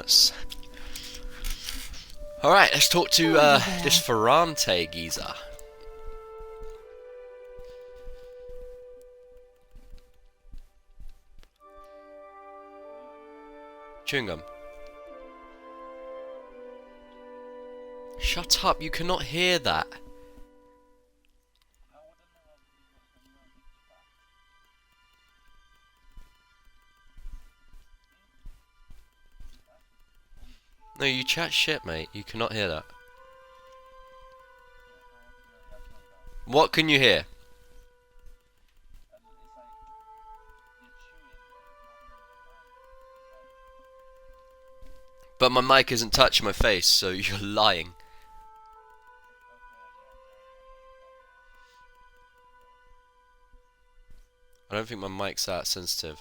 us. Alright, let's talk to this Ferrante geezer. Chewing gum. Shut up, you cannot hear that. No, you chat shit, mate. You cannot hear that. What can you hear? But my mic isn't touching my face, so you're lying. I don't think my mic's that sensitive.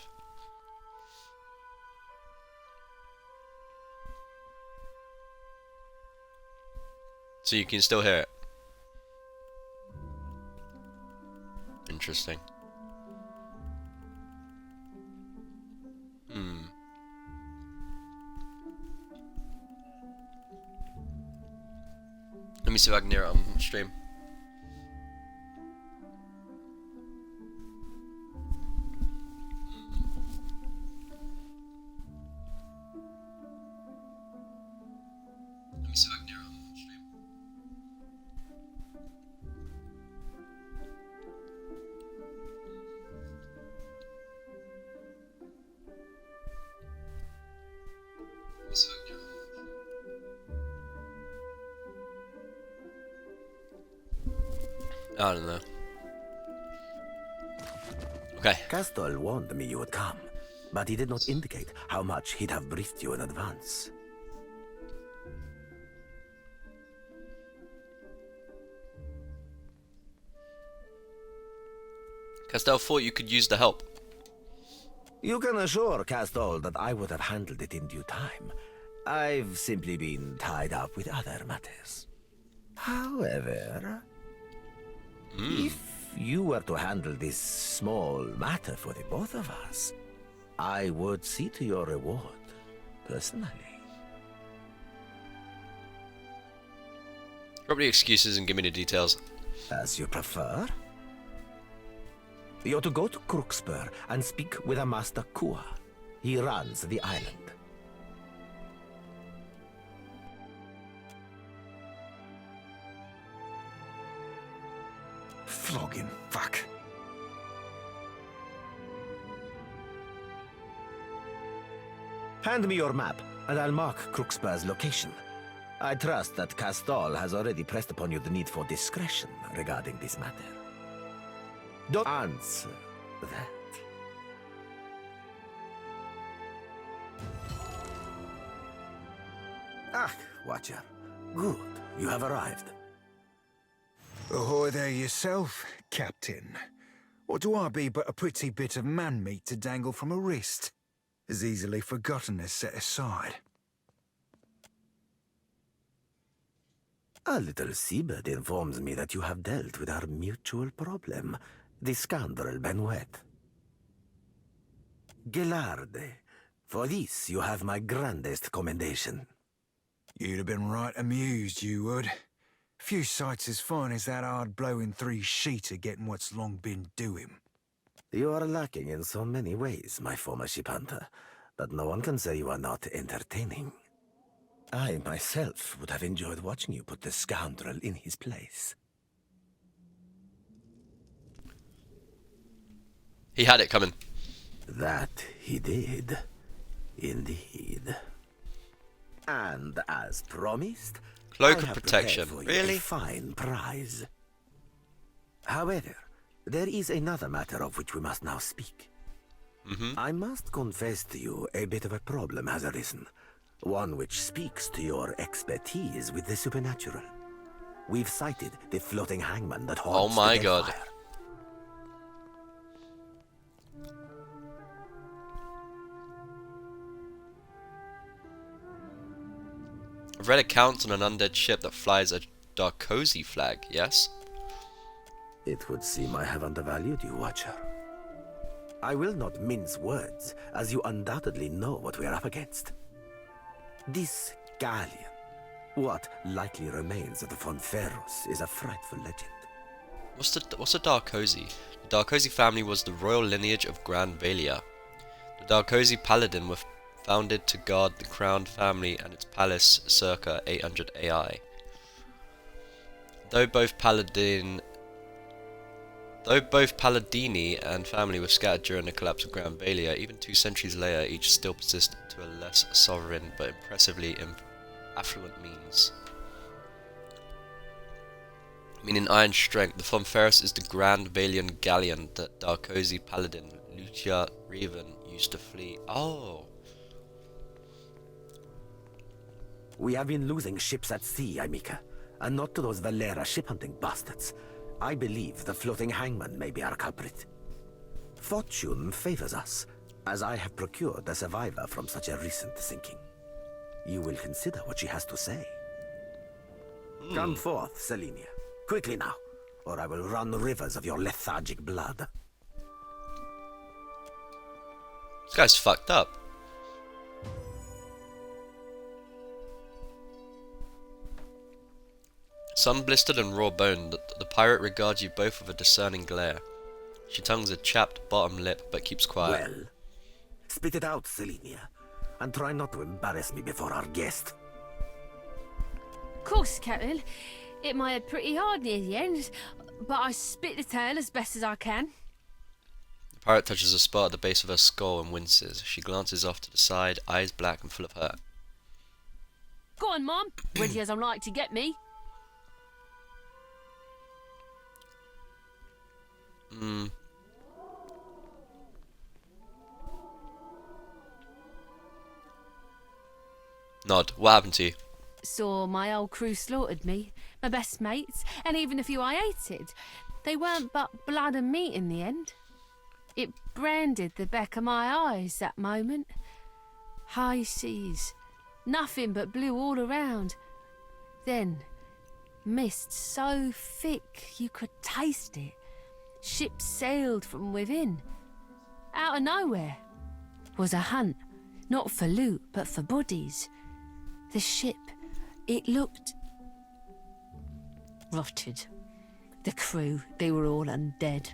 So you can still hear it. Interesting. Let me see if I can hear it on stream. Let me see if I can hear it on stream. Let me see if I can hear it. I don't know. Okay. Castell warned me you would come, but he did not indicate how much he'd have briefed you in advance. Castell thought you could use the help. You can assure Castell that I would have handled it in due time. I've simply been tied up with other matters. However, if you were to handle this small matter for the both of us, I would see to your reward, personally. Drop the excuses and give me the details. As you prefer. You're to go to Crookspur and speak with a Master Kua. He runs the island. Flogging fuck. Hand me your map, and I'll mark Crookspur's location. I trust that Castell has already pressed upon you the need for discretion regarding this matter. Don't answer that. Ah, Watcher. Good, you have arrived. Ahoy there yourself, Captain. What do I be but a pretty bit of man-meat to dangle from a wrist? As easily forgotten as set aside. A little seabird informs me that you have dealt with our mutual problem, the scoundrel Benuet. Gelarde, for this you have my grandest commendation. You'd have been right amused, you would. Few sights as fine as that hard-blowing three-sheeter getting what's long been doing. You are lacking in so many ways, my former ship hunter, but no one can say you are not entertaining. I myself would have enjoyed watching you put the scoundrel in his place. He had it coming. That he did, indeed. And as promised, Cloak I of have protection. prepared for you Really? a fine prize. However, there is another matter of which we must now speak. I must confess to you a bit of a problem has arisen. One which speaks to your expertise with the supernatural. We've sighted the floating hangman that haunts Oh my the God. Deadfire. I've read accounts on an undead ship that flies a Darkozy flag, yes? It would seem I have undervalued you, Watcher. I will not mince words, as you undoubtedly know what we are up against. This galleon, what likely remains of the von Ferros, is a frightful legend. What's a Darkozy? The Darkozy family was the royal lineage of Grand Valia. The Darkozy Paladin were founded to guard the crowned family and its palace circa 800 AI. Though both Paladini and family were scattered during the collapse of Grand Valia, even 2 centuries later, each still persisted to a less sovereign but impressively affluent means. Meaning iron strength, the von Ferros is the Grand Valian galleon that Darkozy Paladin Lucia Revan used to flee. Oh! We have been losing ships at sea, Amika, and not to those Valera ship-hunting bastards. I believe the floating hangman may be our culprit. Fortune favors us, as I have procured a survivor from such a recent sinking. You will consider what she has to say. Come forth, Selenia. Quickly now, or I will run rivers of your lethargic blood. This guy's fucked up. Sun-blistered and raw-boned, the pirate regards you both with a discerning glare. She tongues a chapped bottom lip, but keeps quiet. Well, spit it out, Selenia, and try not to embarrass me before our guest. Of course, Captain. Hit my head pretty hard near the end, but I spit the tale as best as I can. The pirate touches a spot at the base of her skull and winces. She glances off to the side, eyes black and full of hurt. Go on, Mom. Ready as I'm like to get me. Nod. What happened to you? Saw my old crew slaughtered me, my best mates, and even a few I hated. They weren't but blood and meat in the end. It branded the back of my eyes that moment. High seas, nothing but blue all around. Then, mist so thick you could taste it. Ships sailed from within. Out of nowhere was a hunt, not for loot, but for bodies. The ship, it looked rotted. The crew, they were all undead.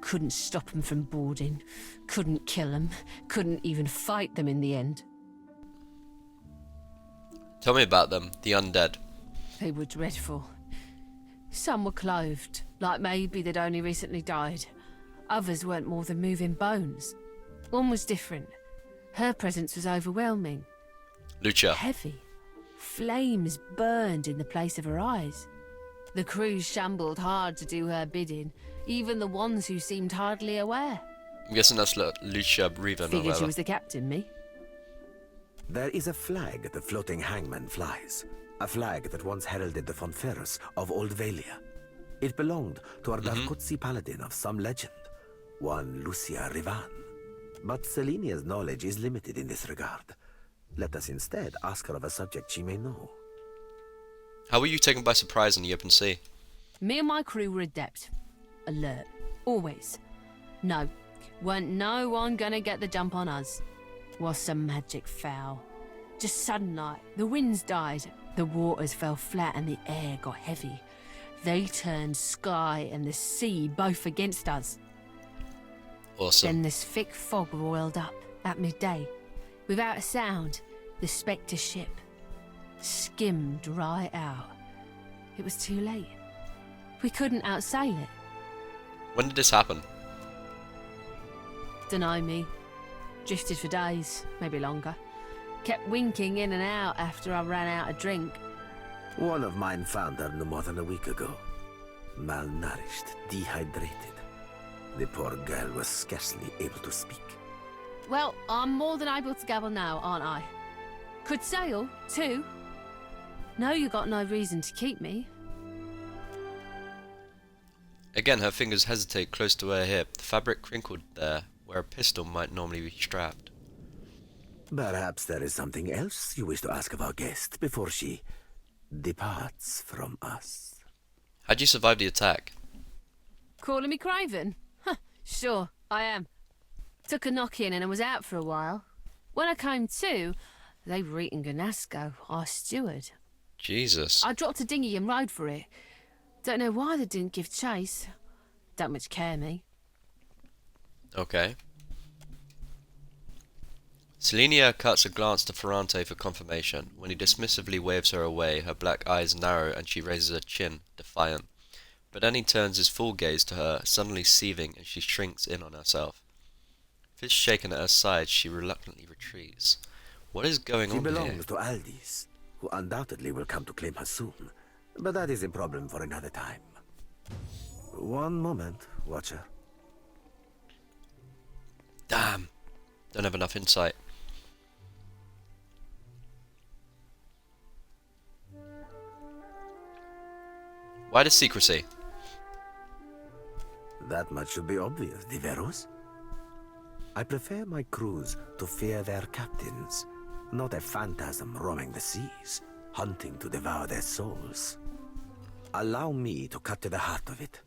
Couldn't stop them from boarding, couldn't kill them, couldn't even fight them in the end. Tell me about them, the undead. They were dreadful. Some were clothed, like maybe they'd only recently died. Others weren't more than moving bones. One was different. Her presence was overwhelming. Lucia. Heavy. Flames burned in the place of her eyes. The crew shambled hard to do her bidding, even the ones who seemed hardly aware. I'm guessing that's Lucia Revan or Figured she whatever. was the captain, me. There is a flag the floating hangman flies. A flag that once heralded the von Ferros of Old Valia. It belonged to our Darkozy paladin of some legend, one Lucia Revan. But Selenia's knowledge is limited in this regard. Let us instead ask her of a subject she may know. How were you taken by surprise in the open sea? Me and my crew were adept. Alert. Always. No. Weren't no one gonna get the jump on us. Was some magic foul. Just sudden like, the winds died, the waters fell flat and the air got heavy. They turned sky and the sea both against us. Awesome. Then this thick fog roiled up at midday. Without a sound, the Spectre ship skimmed right out. It was too late. We couldn't outsail it. When did this happen? Dunno me. Drifted for days, maybe longer. Kept winking in and out after I ran out of drink. One of mine found her no more than a week ago. Malnourished, dehydrated. The poor girl was scarcely able to speak. Well, I'm more than able to gabble now, aren't I? Could sail, too. No, you got no reason to keep me. Again, her fingers hesitate close to her hip, the fabric crinkled there, where a pistol might normally be strapped. Perhaps there is something else you wish to ask of our guest before she departs from us. How'd you survive the attack? Calling me Craven? Huh, sure, I am. Took a knock-in and I was out for a while. When I came to, They were eating Ganasco, our steward. Jesus. I dropped a dinghy and rode for it. Don't know why they didn't give chase. Don't much care me. Okay. Selenia cuts a glance to Ferrante for confirmation. When he dismissively waves her away, her black eyes narrow and she raises her chin, defiant. But then he turns his full gaze to her, suddenly seething, and she shrinks in on herself. Fist shaken at her side, she reluctantly retreats. What is going She on here? belongs to Aldis, who undoubtedly will come to claim her soon. But that is a problem for another time. One moment, Watcher. Damn. Don't have enough insight. Why the secrecy? That much should be obvious, Diverus. I prefer my crews to fear their captains, not a phantasm roaming the seas, hunting to devour their souls. Allow me to cut to the heart of it.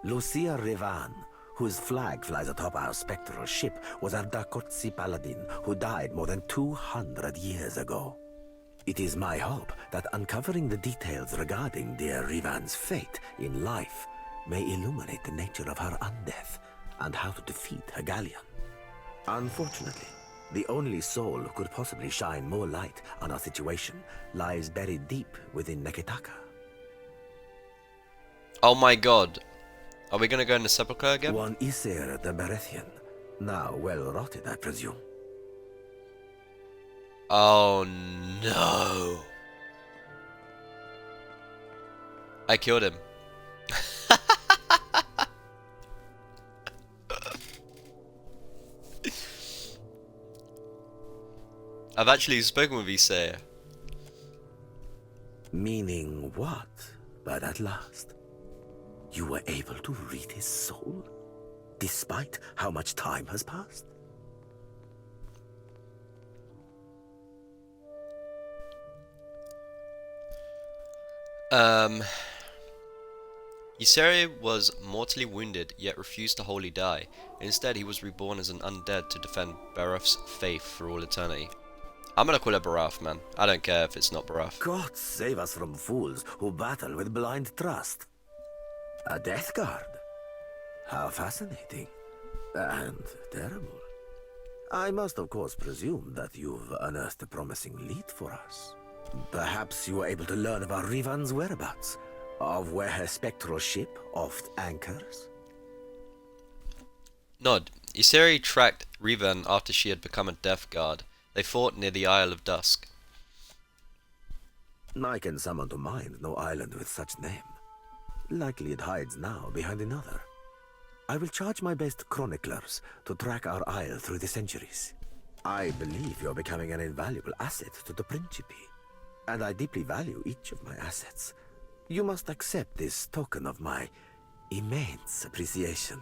Lucia Revan, whose flag flies atop our spectral ship, was a Dakotsi paladin who died more than 200 years ago. It is my hope that uncovering the details regarding dear Revan's fate in life may illuminate the nature of her undeath and how to defeat her galleon. Unfortunately, the only soul who could possibly shine more light on our situation lies buried deep within Neketaka. Oh my god. Are we gonna go in the sepulchre again? One Isir the Berethian, now well rotted, I presume. Oh no. I killed him. I've actually spoken with Isaiah. Meaning what by that last? You were able to read his soul, despite how much time has passed? Yseri was mortally wounded, yet refused to wholly die. Instead, he was reborn as an undead to defend Baraf's faith for all eternity. I'm gonna call it Baraf, man. I don't care if it's not Baraf. God save us from fools who battle with blind trust. A death guard? How fascinating. And terrible. I must of course presume that you've unearthed a promising lead for us. Perhaps you were able to learn of our Rivan's whereabouts, of where her spectral ship oft anchors? Nod. Yseri tracked Rivan after she had become a death guard. They fought near the Isle of Dusk. I can summon to mind no island with such name. Likely it hides now behind another. I will charge my best chroniclers to track our isle through the centuries. I believe you're becoming an invaluable asset to the Principe, and I deeply value each of my assets. You must accept this token of my immense appreciation.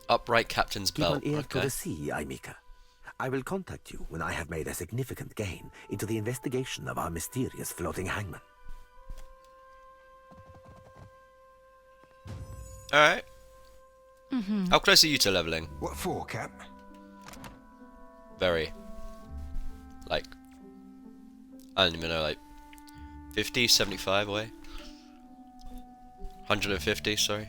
Upright captain's Keep belt. an ear to Okay. the sea, Aimika. I will contact you when I have made a significant gain into the investigation of our mysterious floating hangman. Alright. How close are you to leveling? What for, Cap? Very. Like, I don't even know, like 50, 75 away? 150, sorry.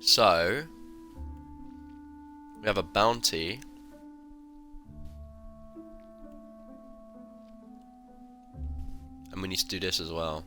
So, we have a bounty. And we need to do this as well.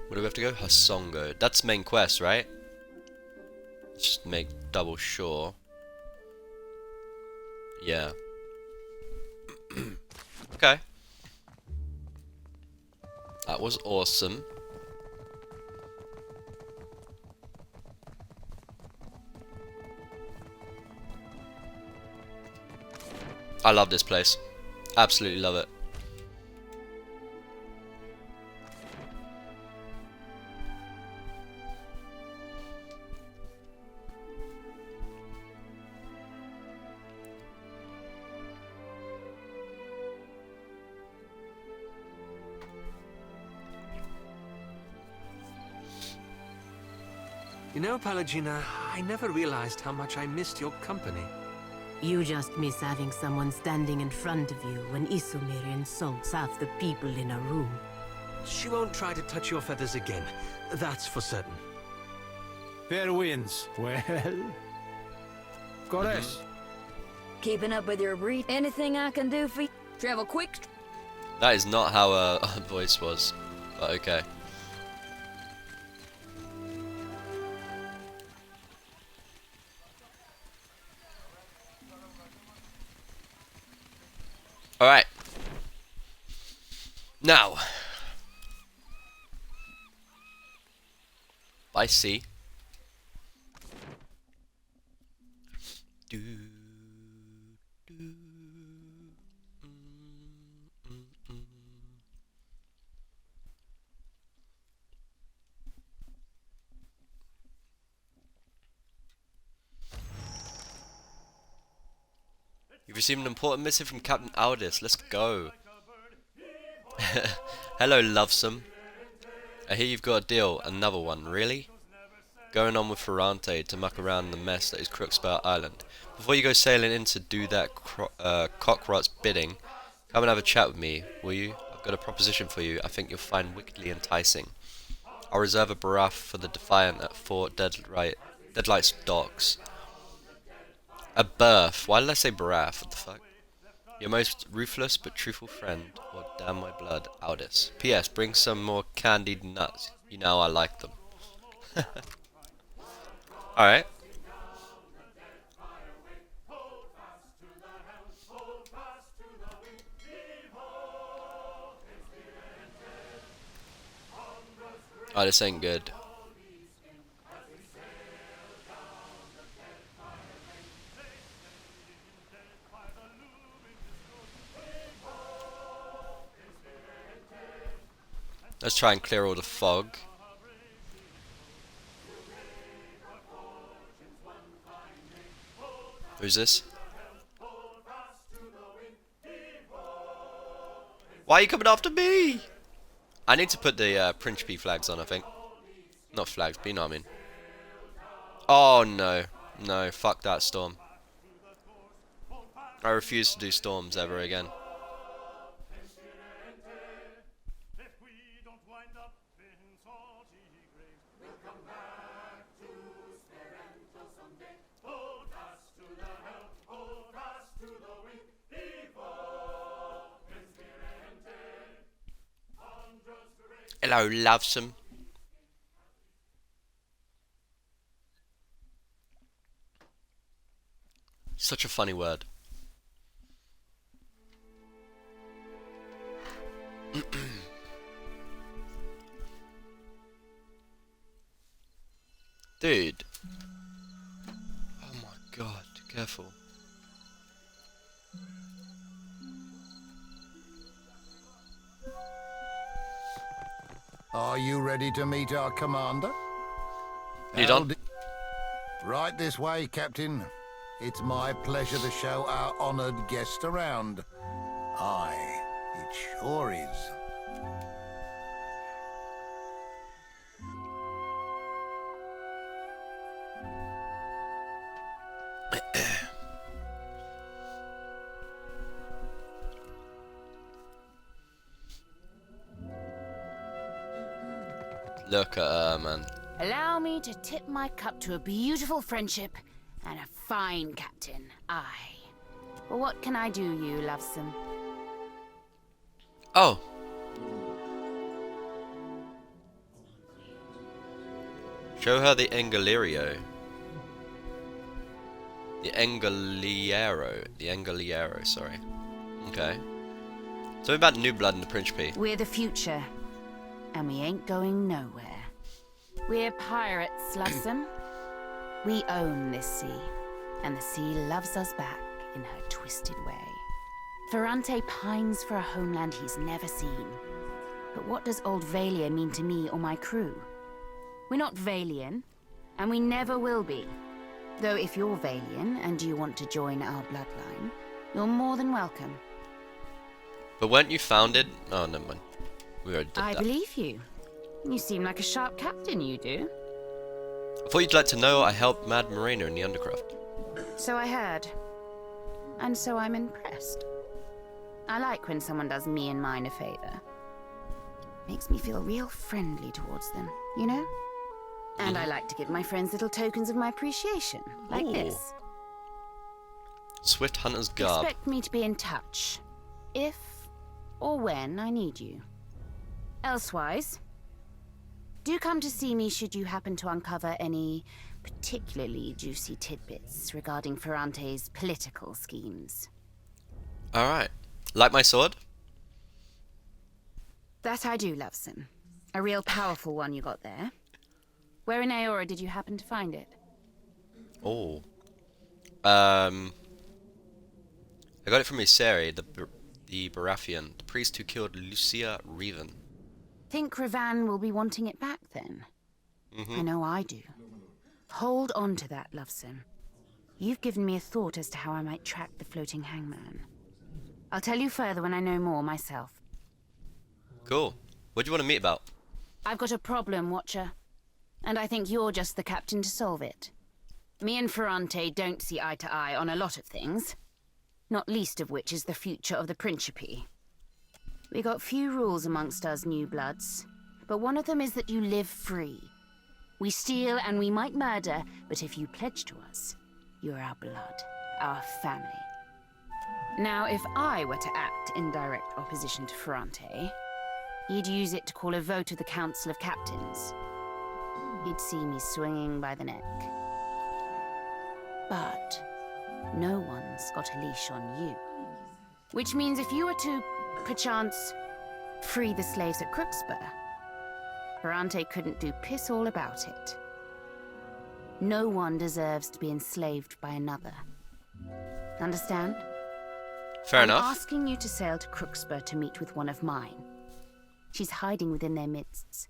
Where do we have to go? Hasongo. That's main quest, right? Let's just make double sure. Yeah. Okay. That was awesome. I love this place. Absolutely love it. You know, Palagina, I never realized how much I missed your company. You just miss having someone standing in front of you when Isomir insults half the people in a room. She won't try to touch your feathers again. That's for certain. Fair winds. Well... Goddess. Keeping up with your breed. Anything I can do for you? Travel quick. That is not how her voice was, but okay. Alright. Now. By sea. Do, do, mm. You've received an important missive from Captain Aldis. Let's go. Hello, Lovesome. I hear you've got a deal. Another one, really? Going on with Ferrante to muck around the mess that is Crookspout Island. Before you go sailing in to do that cockroach's bidding, come and have a chat with me, will you? I've got a proposition for you I think you'll find wickedly enticing. I'll reserve a baraff for the Defiant at Fort Deadlight's docks. A berth. Why did I say baraff? What the fuck? Your most ruthless but truthful friend, or damn my blood, Aldis. P.S. Bring some more candied nuts. You know I like them. Alright. Oh, this ain't good. Let's try and clear all the fog. Who's this? Why are you coming after me? I need to put the Principe flags on, I think. Not flags, but you know what I mean. Oh no. No, fuck that storm. I refuse to do storms ever again. Hello, Lovesome. Such a funny word. Dude. Oh my god, careful. Are you ready to meet our commander? You don't? Right this way, Captain. It's my pleasure to show our honored guest around. Aye, it sure is. Look at her, man. Allow me to tip my cup to a beautiful friendship and a fine captain. Aye. Well, what can I do, you lovesome? Oh. Show her the Engaliero. The Engaliero, sorry. Okay. Tell me about New Blood and the Principe. We're the future, and we ain't going nowhere. We're pirates, lovesome. We own this sea, and the sea loves us back in her twisted way. Ferrante pines for a homeland he's never seen. But what does Old Valia mean to me or my crew? We're not Valian, and we never will be. Though if you're Valian and you want to join our bloodline, you're more than welcome. But weren't you founded? Oh, never mind. We already did I that. believe you. You seem like a sharp captain, you do. I thought you'd like to know I helped Mad Morena in the Undercroft. So I heard. And so I'm impressed. I like when someone does me and mine a favor. Makes me feel real friendly towards them, you know? And I like to give my friends little tokens of my appreciation, like Ooh. this. Swift Hunter's Garb. Expect me to be in touch, if or when I need you. Elsewise, do come to see me should you happen to uncover any particularly juicy tidbits regarding Ferrante's political schemes. Alright. Like my sword? That I do, Loveson. A real powerful one you got there. Where in Aora did you happen to find it? Oh. I got it from Iseri, the Baratheon, the priest who killed Lucia Revan. Think Ravan will be wanting it back then? I know I do. Hold on to that, Loveson. You've given me a thought as to how I might track the floating hangman. I'll tell you further when I know more myself. Cool. What do you want to meet about? I've got a problem, Watcher. And I think you're just the captain to solve it. Me and Ferrante don't see eye to eye on a lot of things. Not least of which is the future of the Principe. We got few rules amongst us new bloods, but one of them is that you live free. We steal and we might murder, but if you pledge to us, you're our blood, our family. Now, if I were to act in direct opposition to Ferrante, he'd use it to call a vote of the Council of Captains. He'd see me swinging by the neck. But no one's got a leash on you. Which means if you were to, perchance, free the slaves at Crookspur, Ferrante couldn't do piss all about it. No one deserves to be enslaved by another. Understand? Fair enough. I'm asking you to sail to Crookspur to meet with one of mine. She's hiding within their midst,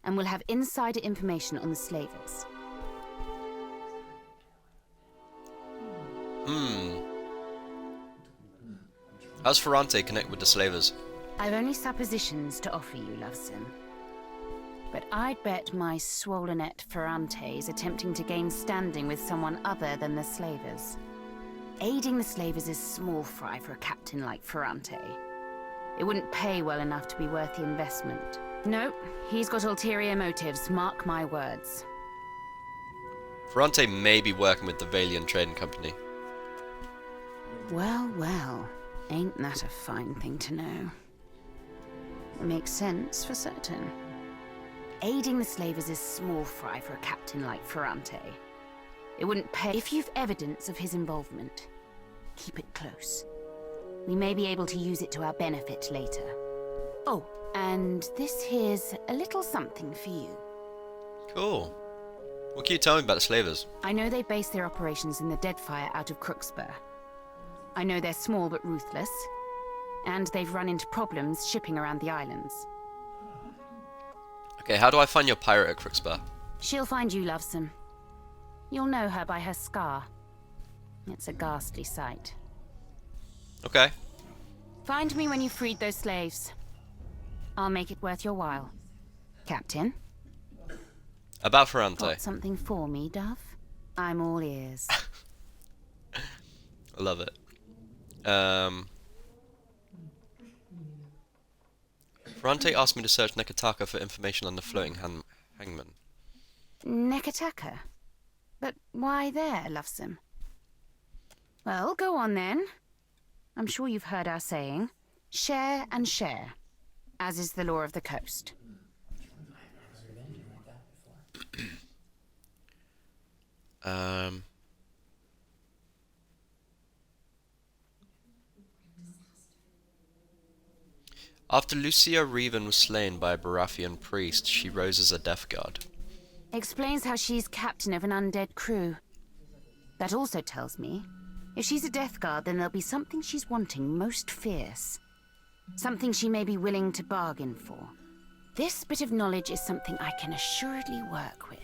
and will have insider information on the slavers. How's Ferrante connect with the slavers? I've only suppositions to offer you, Loveson. But I'd bet my swollenette Ferrante is attempting to gain standing with someone other than the slavers. Aiding the slavers is small fry for a captain like Ferrante. It wouldn't pay well enough to be worth the investment. No, he's got ulterior motives, mark my words. Ferrante may be working with the Valian Trading Company. Well, well, ain't that a fine thing to know? It makes sense for certain. Aiding the slavers is small fry for a captain like Ferrante. It wouldn't pay. If you've evidence of his involvement, keep it close. We may be able to use it to our benefit later. Oh, and this here's a little something for you. Cool. What can you tell me about the slavers? I know they base their operations in the Deadfire out of Crookspur. I know they're small but ruthless, and they've run into problems shipping around the islands. Okay, how do I find your pirate at Crookspur? She'll find you, Loveson. You'll know her by her scar. It's a ghastly sight. Okay. Find me when you've freed those slaves. I'll make it worth your while. Captain? About Ferrante. Got something for me, Dove? I'm all ears. I love it. Ferrante asked me to search Nekataka for information on the floating hangman. Nekataka? But why there, Loveson? Well, go on then. I'm sure you've heard our saying. Share and share, as is the law of the coast. After Lucia Revan was slain by a Baratheon priest, she rose as a death guard. Explains how she's captain of an undead crew. That also tells me If she's a death guard, then there'll be something she's wanting most fierce. Something she may be willing to bargain for. This bit of knowledge is something I can assuredly work with.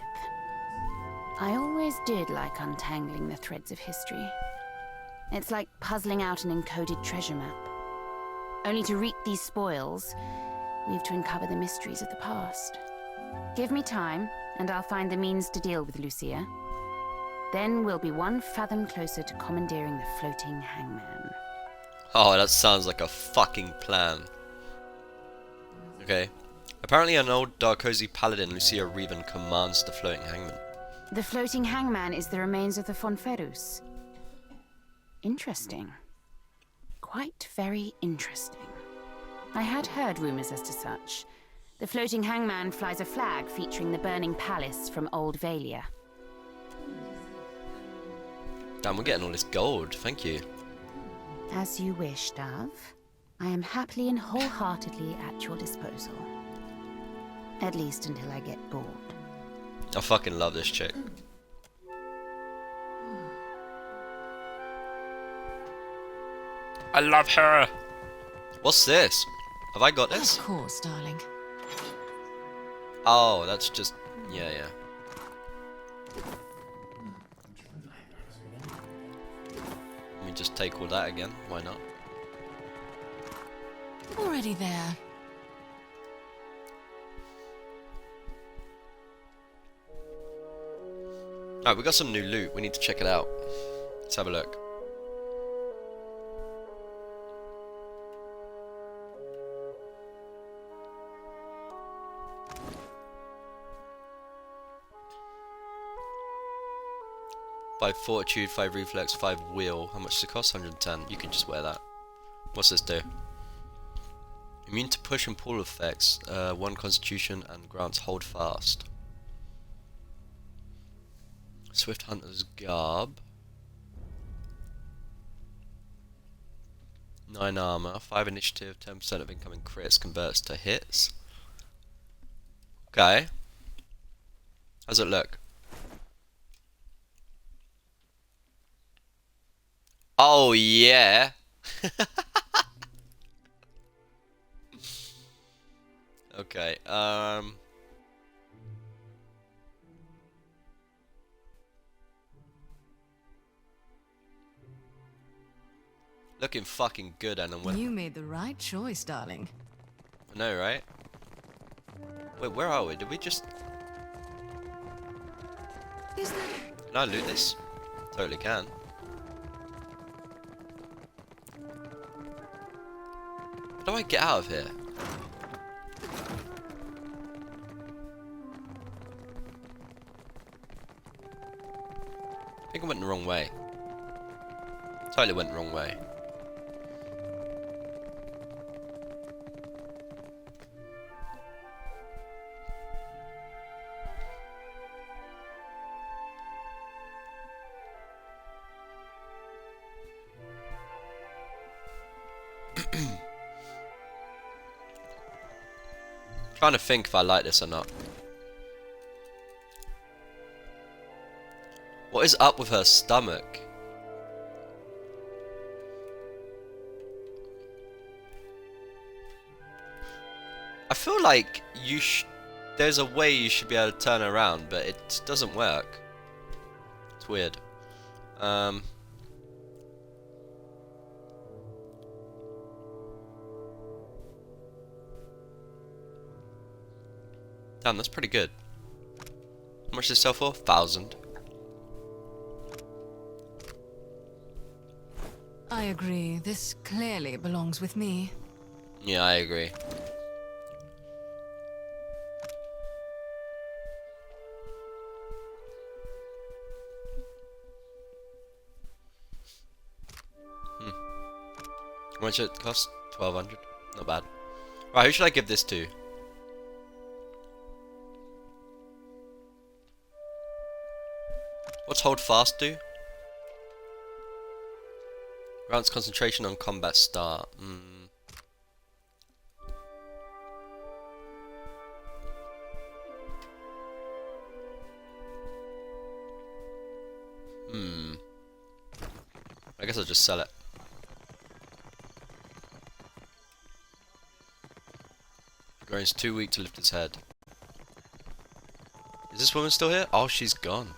I always did like untangling the threads of history. It's like puzzling out an encoded treasure map. Only to reap these spoils, we've to uncover the mysteries of the past. Give me time, and I'll find the means to deal with Lucia. Then we'll be one fathom closer to commandeering the floating hangman. Oh, that sounds like a fucking plan. Okay. Apparently an old Darkosi paladin, Lucia Reven, commands the floating hangman. The floating hangman is the remains of the Fonferus. Interesting. Quite very interesting. I had heard rumors as to such. The floating hangman flies a flag featuring the burning palace from Old Valia. Damn, we're getting all this gold. Thank you. As you wish, Dove. I am happily and wholeheartedly at your disposal. At least until I get bored. I fucking love this chick. I love her. What's this? Have I got this? Of course, darling. Oh, that's just... yeah. Let me just take all that again. Why not? Already there. Alright, we got some new loot. We need to check it out. Let's have a look. Five fortitude, 5 reflex, 5 wheel. How much does it cost? 110. You can just wear that. What's this do? Immune to push and pull effects. 1 constitution and grants hold fast. Swift Hunter's Garb. 9 armor, 5 initiative, 10% of incoming crits converts to hits. Okay. How's it look? Oh yeah. Okay, looking fucking good, and You made the right choice, darling. I know, right? Wait, where are we? Did we just... Is there... Can I loot this? Totally can. How do I get out of here? I think I went the wrong way. Totally went the wrong way. Trying to think if I like this or not. What is up with her stomach? I feel like there's a way you should be able to turn around, but it doesn't work. It's weird. Damn, that's pretty good. How much does it sell for? 1,000. I agree. This clearly belongs with me. Yeah, I agree. How much it cost? 1,200. Not bad. Right, who should I give this to? What's hold fast do? Grants concentration on combat start. I guess I'll just sell it. Granny's too weak to lift his head. Is this woman still here? Oh, she's gone.